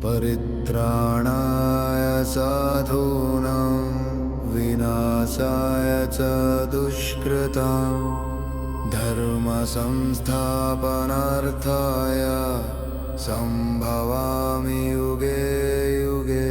परित्राणाय साधूनां विनाशाय च दुष्कृतां धर्मसंस्थापनार्थाय संभवामि युगे युगे।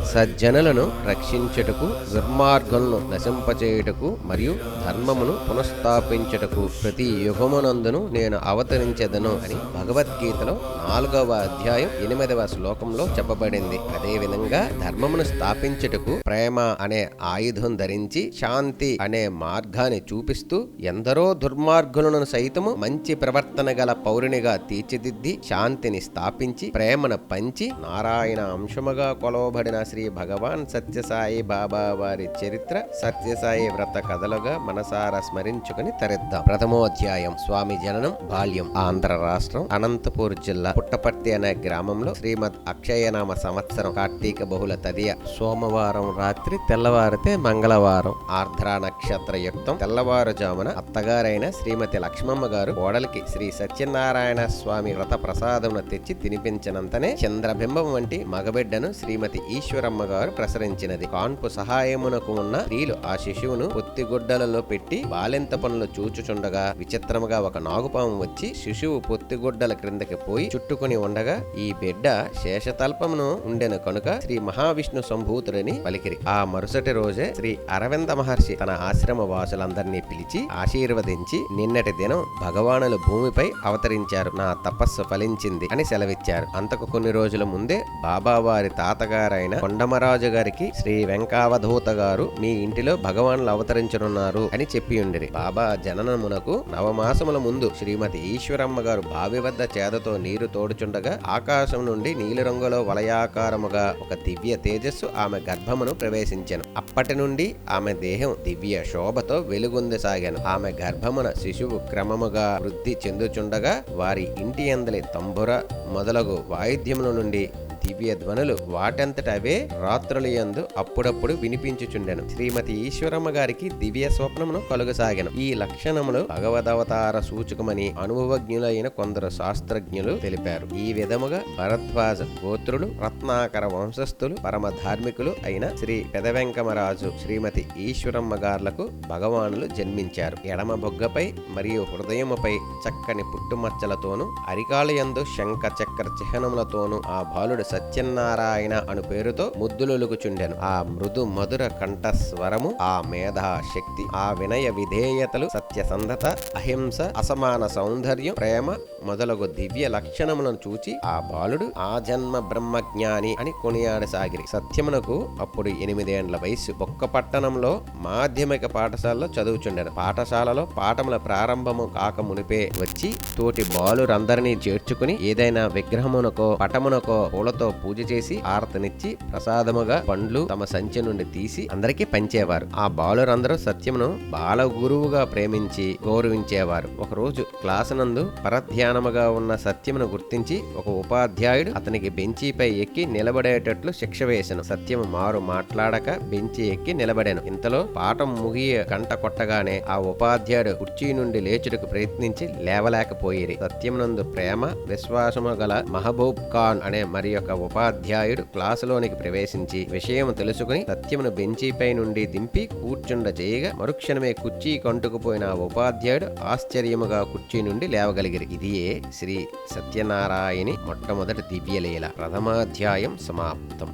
సజ్జనులను రక్షించుటకు, దుర్మార్గులను నశింపచేయుటకు మరియు ధర్మమును పునఃస్థాపించుటకు ప్రతి యుగమునందును నేను అవతరించెదను అని భగవద్గీతలో 4వ అధ్యాయం 8వ శ్లోకంలో చెప్పబడింది. అదేవిధంగా ధర్మమును స్థాపించుటకు ప్రేమ అనే ఆయుధం ధరించి శాంతి అనే మార్గాన్ని చూపిస్తూ ఎందరో దుర్మార్గులను సైతము మంచి ప్రవర్తన గల పౌరునిగా తీర్చిదిద్ది శాంతిని స్థాపించి ప్రేమను పంచి నారాయణ అంశముగా కొలవబడిన శ్రీ భగవాన్ సత్యసాయి బాబా వారి చరిత్ర సత్యసాయి వ్రత కథలుగా మనసారా స్మరించుకుని తరిద్దాం. ప్రథమోధ్యాయం స్వామి జననం బాల్యం. ఆంధ్ర రాష్ట్రం అనంతపూర్ జిల్లా పుట్టపర్తి అనే గ్రామంలో శ్రీమద్ అక్షయనామ సంవత్సరం కార్తీక బహుళ తదియ సోమవారం రాత్రి తెల్లవారితే మంగళవారం ఆర్ద్ర నక్షత్ర యుక్తం తెల్లవారుజామున అత్తగారైన శ్రీమతి లక్ష్మమ్మ గారు కోడలికి శ్రీ సత్యనారాయణ స్వామి వ్రత ప్రసాదమును తెచ్చి తినిపించినంతనే చంద్రబింబం వంటి మగబిడ్డను శ్రీమతి ఈశ్వరమ్మ గారు ప్రసరించినది. కాన్పు సహాయమునకు ఉన్న స్త్రీలు ఆ శిశువును పొత్తిగుడ్డలలో పెట్టి బాలెంత పనులు చూచుచుండగా విచిత్రముగా ఒక నాగుపాము వచ్చి శిశువు పొత్తిగుడ్డల క్రిందకి పోయి చుట్టుకుని ఉండగా ఈ బిడ్డ శేషతల్పమును ఉండెను కనుక శ్రీ మహావిష్ణు సంభూతుడని పలికిరి. ఆ మరుసటి రోజే శ్రీ అరవింద మహర్షి తన ఆశ్రమ వాసులందరినీ పిలిచి ఆశీర్వదించి నిన్నటి దినం భగవానులు భూమిపై అవతరించారు, నా తపస్సు ఫలించింది అని సెలవిచ్చారు. అంతకు కొన్ని రోజుల ముందే బాబావారి తాతగారైన కొండమరాజు గారికి శ్రీ వెంకావధూత గారు మీ ఇంటిలో భగవానులు అవతరించనున్నారు అని చెప్పి ఉండిరి. బాబా జననమునకు నవమాసముల ముందు శ్రీమతి ఈశ్వరమ్మ గారు బావి వద్ద చేదతో నీరు తోడుచుండగా ఆకాశం నుండి నీలిరంగులో వలయాకారముగా ఒక దివ్య తేజస్సు ఆమె గర్భమును ప్రవేశించెను. అప్పటి నుండి ఆమె దేహం దివ్య శోభతో వెలుగొందసాగాను. ఆమె గర్భమున శిశువు క్రమముగా వృద్ధి చెందుచుండగా వారి ఇంటి అందలి తంబుర మొదలగు వాయిద్యముల నుండి దివ్య ధ్వనులు వాటంతట అవే రాత్రుల యందు అప్పుడప్పుడు వినిపించుచుండెను. శ్రీమతి ఈశ్వరమ్మ గారికి దివ్య స్వప్నమును కలుగసాగెను. ఈ లక్షణములు భగవదవతార సూచకమని అనుభవజ్ఞులైన కొందరు శాస్త్రజ్ఞులు తెలిపారు. ఈ విధముగా భరద్వాజ గోత్రులు రత్నాకర వంశస్థులు పరమ ధార్మికులు అయిన శ్రీ పెదవెంకమరాజు శ్రీమతి ఈశ్వరమ్మ గార్లకు భగవానులు జన్మించారు. ఎడమ బొగ్గపై మరియు హృదయముపై చక్కని పుట్టుమచ్చలతోనూ అరికాళయందు శంఖ చక్ర చిహ్నములతోనూ ఆ బాలుడు సత్యనారాయణ అను పేరుతో ముద్దులొలుకుచుండెను. ఆ మృదు మధుర కంఠస్వరము, ఆ మేధా శక్తి, ఆ వినయ విధేయతలు, సత్యసంధత, అహింస, అసమాన సౌందర్యం, ప్రేమ మొదలగు దివ్య లక్షణములను చూచి ఆ బాలుడు ఆ జన్మ బ్రహ్మజ్ఞాని అని కొనియాడసాగిరి. సత్యమునకు అప్పుడు 8 ఏండ్ల వయస్సు. ఒక్క పట్టణంలో మాధ్యమిక పాఠశాలలో చదువుచుండెను. పాఠశాలలో పాఠముల ప్రారంభము కాక మునిపే వచ్చి తోటి బాలురందరినీ చేర్చుకుని ఏదైనా విగ్రహమునకో పటమునకో పూలతో పూజ చేసి ఆరతనిచ్చి ప్రసాదముగా పండ్లు తమ సంచి నుండి తీసి అందరికీ పంచేవారు. ఆ బాలురందరూ సత్యమును బాల గురువుగా ప్రేమించి గౌరవించేవారు. ఒకరోజు క్లాసు నందు పరధ్యానముగా ఉన్న సత్యమును గుర్తించి ఒక ఉపాధ్యాయుడు అతనికి బెంచీపై ఎక్కి నిలబడేటట్లు శిక్ష వేసెను. సత్యము మారు మాట్లాడక బెంచి ఎక్కి నిలబడెను. ఇంతలో పాఠం ముగియ గంట కొట్టగానే ఆ ఉపాధ్యాయుడు కుర్చీ నుండి లేచుటకు ప్రయత్నించి లేవలేకపోయిరి. సత్యమునందు ప్రేమ విశ్వాసము గల మహబూబ్ ఖాన్ అనే మరి ఒక ఉపాధ్యాయుడు క్లాసులోనికి ప్రవేశించి విషయం తెలుసుకుని సత్యమును బెంచీపై నుండి దింపి కూర్చుండ చేయగా మరుక్షణమే కుర్చీ కంటుకుపోయిన ఆ ఉపాధ్యాయుడు ఆశ్చర్యముగా కుర్చీ నుండి లేవగలిగిరి. ఇదియే శ్రీ సత్యనారాయణి మొట్టమొదటి దివ్యలీల. ప్రథమాధ్యాయం సమాప్తం.